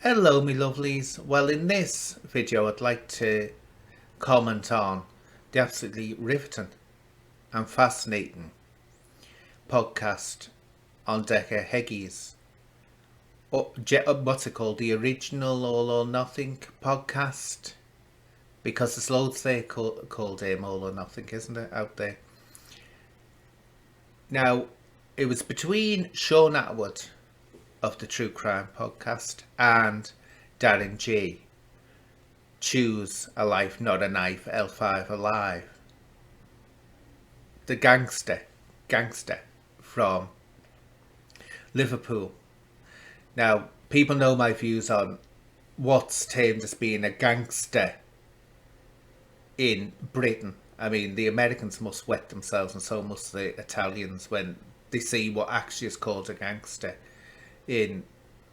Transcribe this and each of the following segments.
Hello, me lovelies. Well, in this video, I'd like to comment on the absolutely riveting and fascinating podcast on Decca Heggie's, what's it called? The original All or Nothing podcast? Because there's loads there called All or Nothing, isn't it, out there? Now, it was between Shaun Attwood of the True Crime podcast and Darren G. Choose a Life, Not a Knife, L5 Alive. The gangster from Liverpool. Now, people know my views on what's termed as being a gangster in Britain. I mean, the Americans must wet themselves, and so must the Italians, when they see what actually is called a gangster in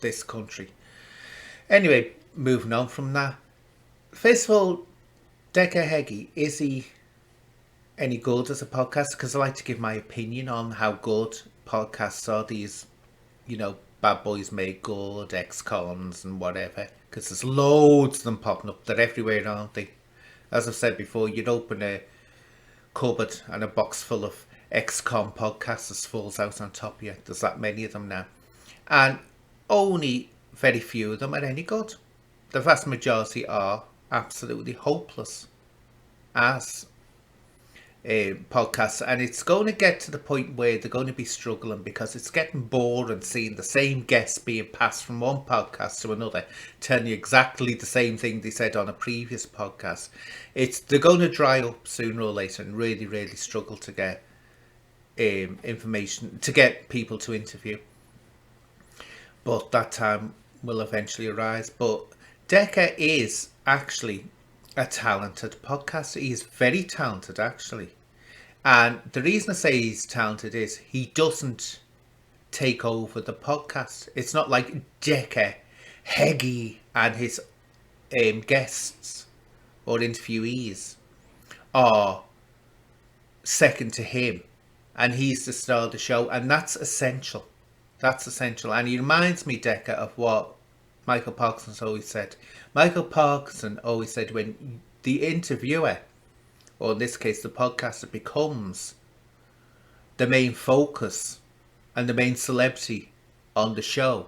this country. Anyway, moving on from that. First of all, Decca Heggie, is he any good as a podcast? Because I like to give my opinion on how good podcasts are. These, Bad Boys Made Good, ex-cons and whatever. Because there's loads of them popping up. They're everywhere, aren't they? As I've said before, you'd open a cupboard and a box full of ex-con podcasters falls out on top of you. There's that many of them now. And only very few of them are any good. The vast majority are absolutely hopeless as podcasts, and it's going to get to the point where they're going to be struggling because it's getting boring seeing the same guests being passed from one podcast to another, telling you exactly the same thing they said on a previous podcast. They're going to dry up sooner or later and really, really struggle to get information, to get people to interview. But that time will eventually arise. But Decca is actually a talented podcaster. He is very talented, actually. And the reason I say he's talented is he doesn't take over the podcast. It's not like Decca Heggie and his guests or interviewees are second to him, and he's the star of the show, and that's essential. That's essential. And he reminds me, Decca, of what Michael Parkinson's always said. Michael Parkinson always said when the interviewer, or in this case the podcaster, becomes the main focus and the main celebrity on the show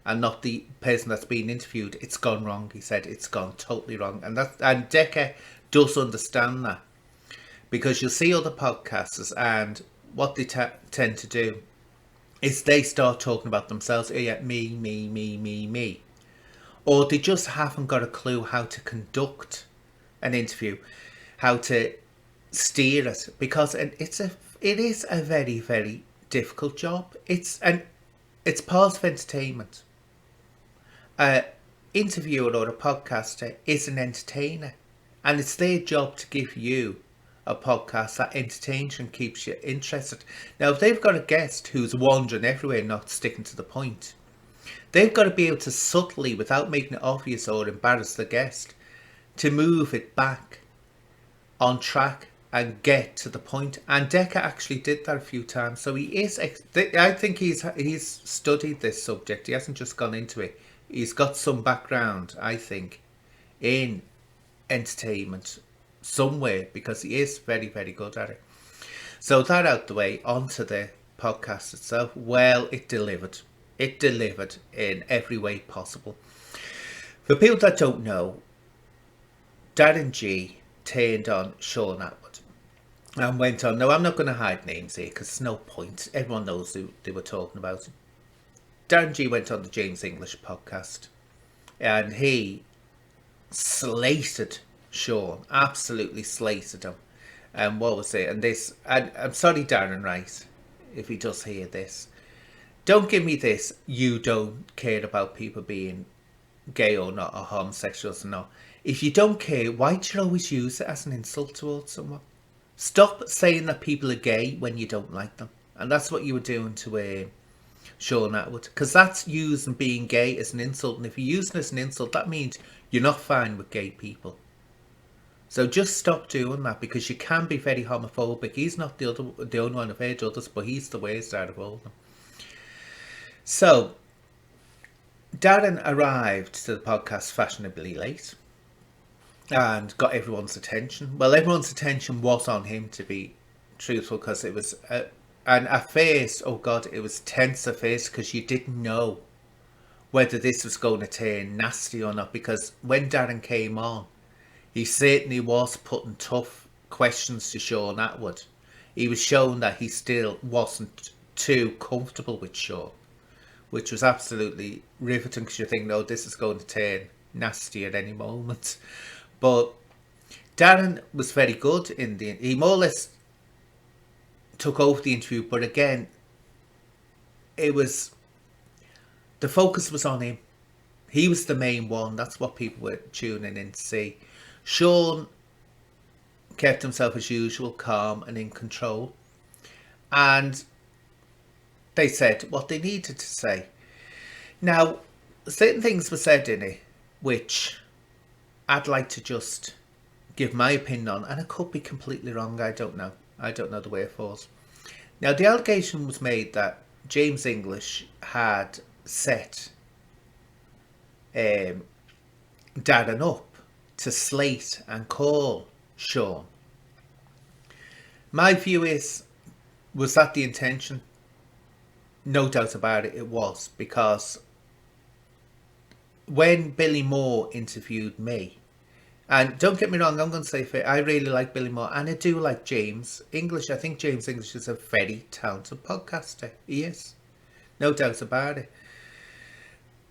and not the person that's being interviewed, it's gone wrong. He said it's gone totally wrong. And Decca does understand that, because you'll see other podcasters and what they tend to do is they start talking about themselves. Yeah, me. Or they just haven't got a clue how to conduct an interview, how to steer it, because it is a very, very difficult job. It's part of entertainment. An interviewer or a podcaster is an entertainer, and it's their job to give you a podcast that entertains and keeps you interested. Now, if they've got a guest who's wandering everywhere, not sticking to the point, they've got to be able to subtly, without making it obvious or embarrass the guest, to move it back on track and get to the point. And Decca actually did that a few times. So he is, I think he's studied this subject. He hasn't just gone into it. He's got some background, I think, in entertainment somewhere, because he is very, very good at it. So that out the way, onto the podcast itself. Well, it delivered. It delivered in every way possible. For people that don't know, Darren G turned on Shaun Attwood and went on. Now, I'm not going to hide names here because there's no point. Everyone knows who they were talking about. Darren G went on the James English podcast and he slated Shaun, absolutely slated him. And what was it? And I'm sorry, Darren, right, if he does hear this. Don't give me this, you don't care about people being gay or not, or homosexuals or not. If you don't care, why do you always use it as an insult towards someone? Stop saying that people are gay when you don't like them. And that's what you were doing to Shaun Attwood, because that's using being gay as an insult. And if you're using it as an insult, that means you're not fine with gay people. So just stop doing that, because you can be very homophobic. He's not the only one. I've heard others, but he's the worst out of all of them. So Darren arrived to the podcast fashionably late and got everyone's attention. Well, everyone's attention was on him, to be truthful, because it was, and at first, oh God, it was tense at first because you didn't know whether this was going to turn nasty or not. Because when Darren came on, he certainly was putting tough questions to Shaun Attwood. He was showing that he still wasn't too comfortable with Shaun, which was absolutely riveting because you think, no, this is going to turn nasty at any moment. But Darren was very good in the. He more or less took over the interview, but again, it was the focus was on him. He was the main one. That's what people were tuning in to see. Shaun kept himself as usual, calm and in control, and they said what they needed to say. Now, certain things were said in it which I'd like to just give my opinion on, and I could be completely wrong. I don't know the wherefores. Now, the allegation was made that James English had set Darren up to slate and call Shaun. My view is, was that the intention? No doubt about it, it was, because when Billy Moore interviewed me, and don't get me wrong, I'm going to say I really like Billy Moore, and I do like James English. I think James English is a very talented podcaster. He is. No doubt about it.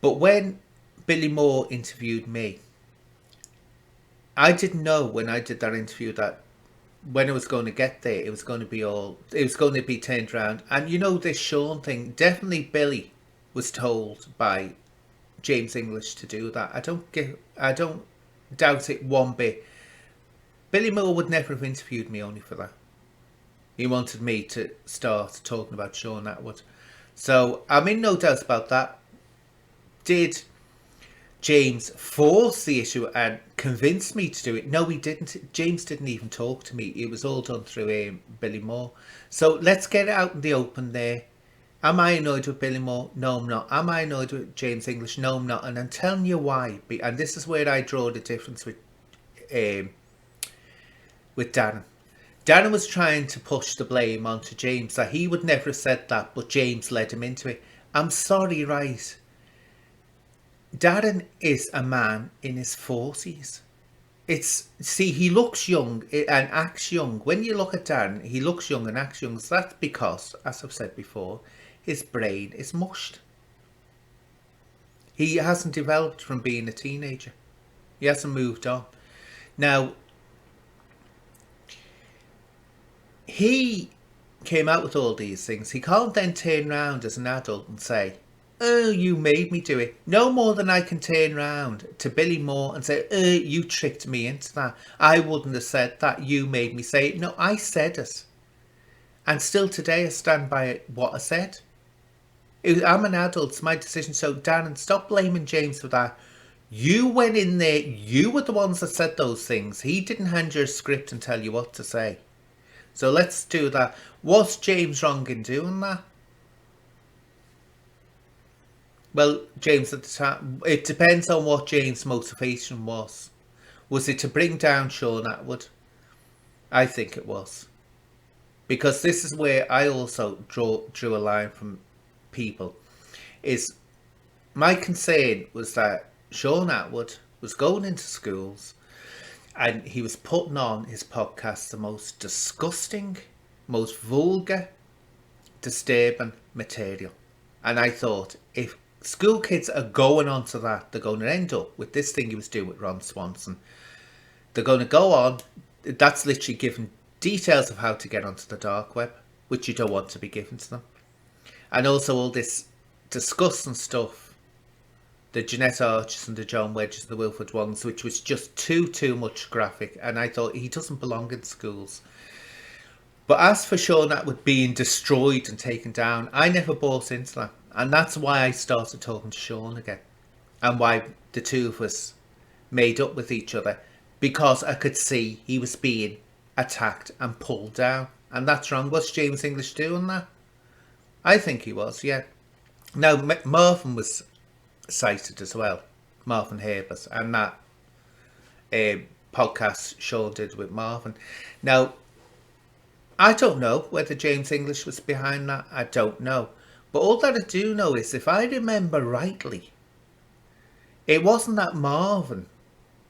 But when Billy Moore interviewed me, I didn't know when I did that interview that when it was going to get there, it was going to be turned around. And you know, this Shaun thing, definitely Billy was told by James English to do that. I don't doubt it one bit. Billy Moore would never have interviewed me only for that. He wanted me to start talking about Shaun Attwood. So I'm in no doubt about that. Did James force the issue and convince me to do it? No, he didn't. James didn't even talk to me. It was all done through Billy Moore. So let's get it out in the open there. Am I annoyed with Billy Moore? No, I'm not. Am I annoyed with James English? No, I'm not. And I'm telling you why. And this is where I draw the difference with Darren. Darren was trying to push the blame onto James, that he would never have said that, but James led him into it. I'm sorry, right? Darren is a man in his 40s. He looks young and acts young. When you look at Darren, he looks young and acts young. So that's because, as I've said before, his brain is mushed. He hasn't developed from being a teenager. He hasn't moved on. Now, he came out with all these things. He can't then turn around as an adult and say, oh, you made me do it. No more than I can turn around to Billy Moore and say, oh, you tricked me into that. I wouldn't have said that. You made me say it. No, I said it. And still today I stand by what I said. I'm an adult. It's my decision. So, Darren, stop blaming James for that. You went in there. You were the ones that said those things. He didn't hand you a script and tell you what to say. So let's do that. Was James wrong in doing that? Well, James, at the time, it depends on what James' motivation was. Was it to bring down Shaun Attwood? I think it was. Because this is where I also drew a line from people. Is my concern was that Shaun Attwood was going into schools and he was putting on his podcast the most disgusting, most vulgar, disturbing material. And I thought, if school kids are going on to that, they're going to end up with this thing he was doing with Ron Swanson. They're going to go on. That's literally giving details of how to get onto the dark web, which you don't want to be given to them. And also all this disgusting stuff, the Jeanette Archers and the John Wedges and the Wilfred ones, which was just too much graphic. And I thought, he doesn't belong in schools. But as for Shaun Attwood being destroyed and taken down, I never bought into that. And that's why I started talking to Shaun again. And why the two of us made up with each other. Because I could see he was being attacked and pulled down. And that's wrong. Was James English doing that? I think he was, yeah. Now, Marvin was cited as well, Marvin Habers, and that podcast Shaun did with Marvin. Now, I don't know whether James English was behind that. I don't know. But all that I do know is, if I remember rightly, it wasn't that Marvin,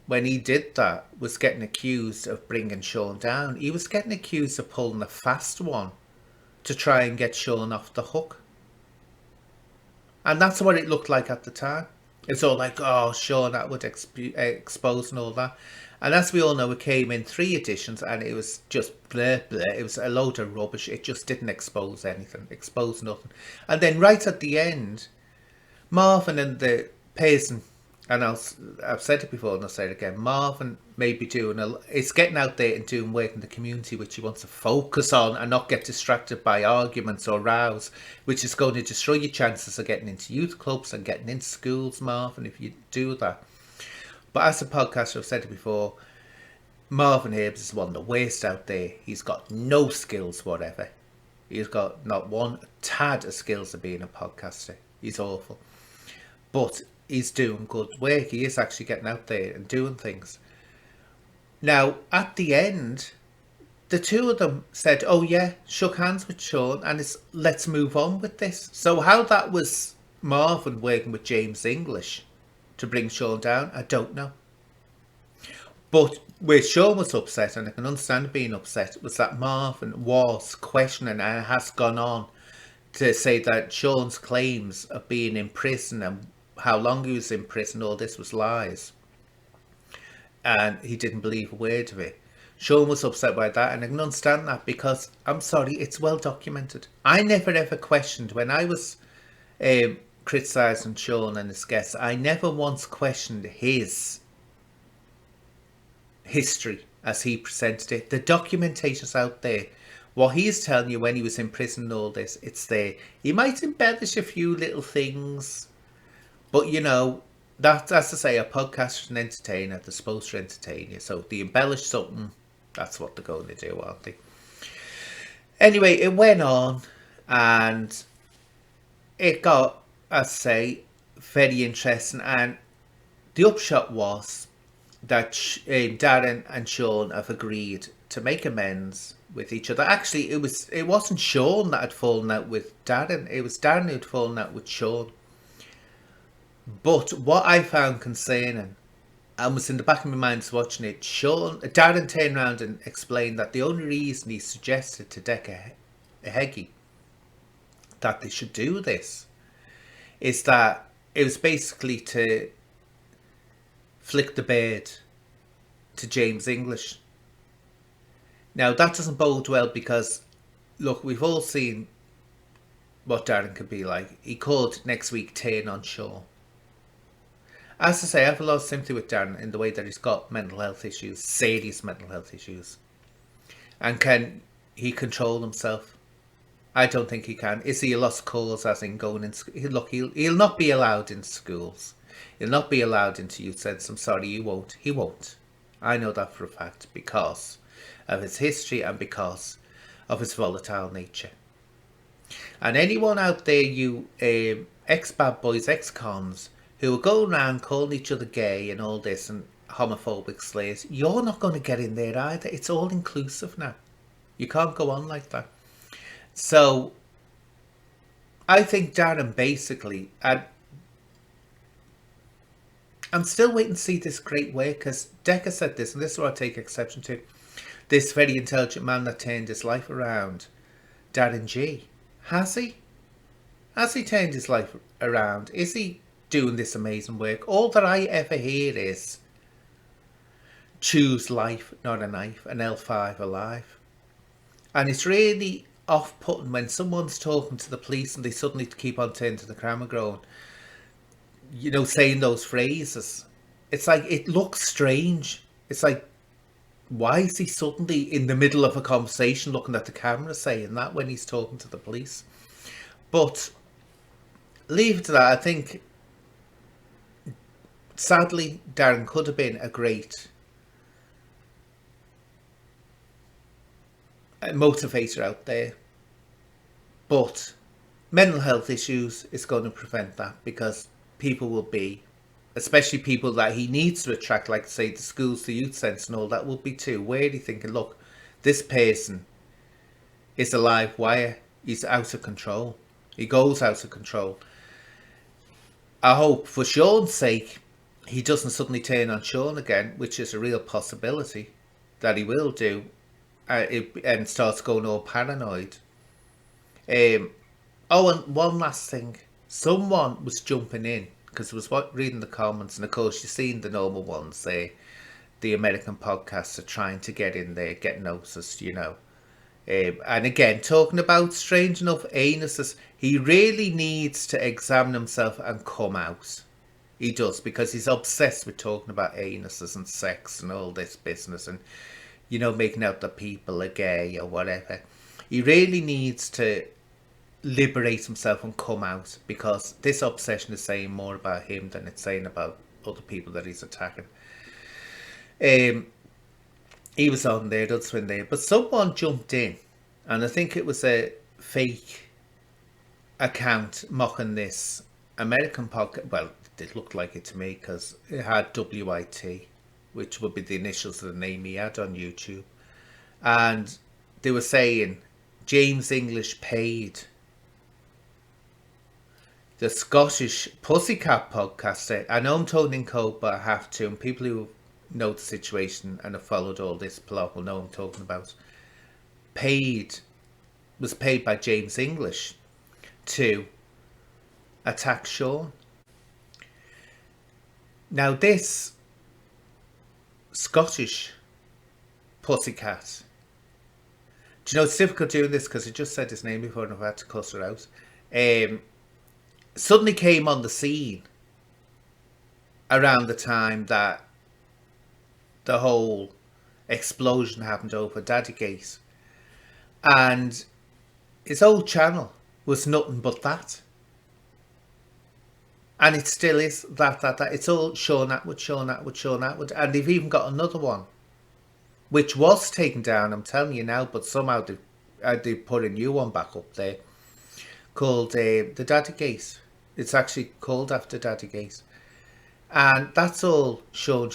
when he did that, was getting accused of bringing Shaun down. He was getting accused of pulling a fast one to try and get Shaun off the hook. And that's what it looked like at the time. It's all like, oh, Shaun Attwood exposed and all that. And as we all know, it came in 3 editions and it was just blah, blah. It was a load of rubbish. It just didn't expose anything, expose nothing. And then right at the end, Marvin and the Payson, and I've said it before and I'll say it again, Marvin may be it's getting out there and doing work in the community which he wants to focus on and not get distracted by arguments or rows, which is going to destroy your chances of getting into youth clubs and getting into schools, Marvin, if you do that. But as a podcaster, I've said it before, Marvin Habers is one of the worst out there. He's got no skills whatever. He's got not one tad of skills of being a podcaster. He's awful. But he's doing good work. He is actually getting out there and doing things. Now, at the end, the two of them said, oh yeah, shook hands with Shaun, and let's move on with this. So how that was Marvin working with James English to bring Shaun down, I don't know. But where Shaun was upset, and I can understand being upset, was that Marvin was questioning and has gone on to say that Shaun's claims of being in prison and how long he was in prison, all this was lies. And he didn't believe a word of it. Shaun was upset by that, and I can understand that because, I'm sorry, it's well documented. I never ever questioned, when I was criticising Shaun and his guests, I never once questioned his history as he presented it. The documentation's out there. What he's telling you when he was in prison and all this, it's there. He might embellish a few little things, but you know, that's as I say, a podcaster is an entertainer. They're supposed to entertain you. So they embellish something, that's what they're going to do, aren't they? Anyway, it went on and it got, as I say, very interesting. And the upshot was that Darren and Shaun have agreed to make amends with each other. Actually, it wasn't Shaun that had fallen out with Darren. It was Darren who had fallen out with Shaun. But what I found concerning, and was in the back of my mind watching it, Darren turned around and explained that the only reason he suggested to Decca Heggie that they should do this is that it was basically to flick the bird to James English. Now that doesn't bode well because, look, we've all seen what Darren could be like. He could next week turn on Shaun. As I say, I have a lot of sympathy with Darren in the way that he's got mental health issues, serious mental health issues. And can he control himself? I don't think he can. Is he a lost cause as in going in? Look, he'll not be allowed in schools. He'll not be allowed into youth centres. I'm sorry, he won't. He won't. I know that for a fact because of his history and because of his volatile nature. And anyone out there, you ex-bad boys, ex-cons, who are going around calling each other gay and all this and homophobic slurs, you're not going to get in there either. It's all inclusive now. You can't go on like that. So I think Darren basically, and I'm still waiting to see this great work, because Decca said this, and this is what I take exception to. This very intelligent man that turned his life around, Darren G. Has he? Has he turned his life around? Is he doing this amazing work? All that I ever hear is choose life, not a knife, an L5 alive. And it's really off-putting when someone's talking to the police and they suddenly keep on turning to the camera going, you know, saying those phrases. It's like, it looks strange. It's like, why is he suddenly in the middle of a conversation looking at the camera saying that when he's talking to the police? But leave it to that. I think sadly Darren could have been a great motivator out there, but mental health issues is going to prevent that, because people will be, especially people that he needs to attract, like say the schools, the youth centre and all that, will be too wary, thinking, look, this person is a live wire. He's out of control. He goes out of control. I hope for Shaun's sake he doesn't suddenly turn on Shaun again, which is a real possibility that he will do, and starts going all paranoid. Oh, and one last thing. Someone was jumping in, because I was reading the comments, and of course you've seen the normal ones there. The American podcasts are trying to get in there, get noticed, you know. And again, talking about, strange enough, anuses, he really needs to examine himself and come out. He does, because he's obsessed with talking about anuses and sex and all this business and, you know, making out that people are gay or whatever. He really needs to liberate himself and come out, because this obsession is saying more about him than it's saying about other people that he's attacking. He was on there, that's when there, but someone jumped in, and I think it was a fake account mocking this American podcast. Well, it looked like it to me, because it had WIT, which would be the initials of the name he had on YouTube, and they were saying James English paid the Scottish Pussycat podcaster. I know I'm told in code, but I have to, and people who know the situation and have followed all this plot will know what I'm talking about. Was paid by James English to attack Shaun. Now this Scottish Pussycat, do you know it's difficult doing this because I just said his name before and I've had to cuss her out, suddenly came on the scene around the time that the whole explosion happened over Daddygate, and his old channel was nothing but that, and it still is that it's all Shaun Attwood, and they've even got another one which was taken down, I'm telling you now, but somehow they put a new one back up there called the Daddygate. It's actually called after Daddygate, and that's all Shaun.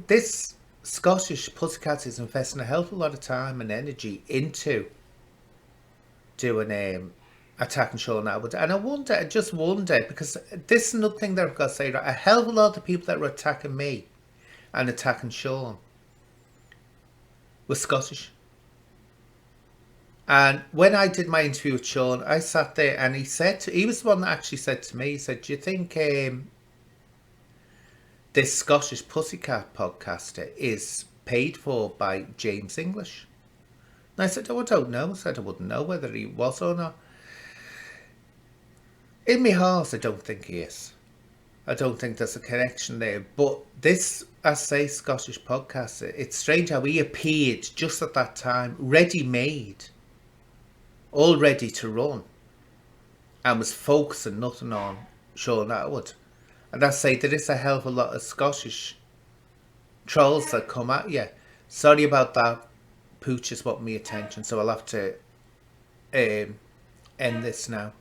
This Scottish Pussycat is investing a hell of a lot of time and energy into doing attacking Shaun Attwood, and I just wonder, because this is another thing that I've got to say, right? A hell of a lot of people that were attacking me and attacking Shaun were Scottish. And when I did my interview with Shaun, I sat there and he was the one that actually said to me, he said, do you think this Scottish Pussycat podcaster is paid for by James English? And I said, oh, I don't know. I said I wouldn't know whether he was or not. In my heart, I don't think he is. I don't think there's a connection there. But this, I say, Scottish podcaster, it's strange how he appeared just at that time, ready-made, all ready to run, and was focusing nothing on Shaun Attwood. And I say there is a hell of a lot of Scottish trolls that come at you. Sorry about that. Pooch is wanting me attention, so I'll have to end this now.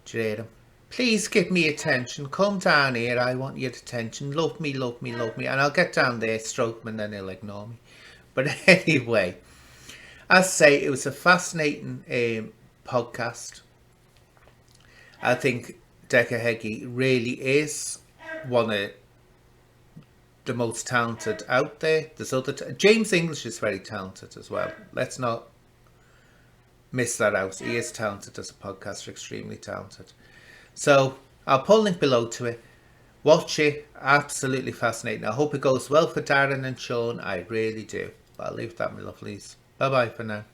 Do you hear him? Please give me attention. Come down here. I want your attention. Love me, love me, love me. And I'll get down there, stroke him, and then he'll ignore me. But anyway, I say it was a fascinating podcast. I think Decca Heggie really is one of the most talented out there. There's other James English is very talented as well. Let's not miss that out. He is talented as a podcaster, extremely talented. So I'll put a link below to it. Watch it. Absolutely fascinating. I hope it goes well for Darren and Shaun. I really do. But I'll leave that, my lovelies. Bye bye for now.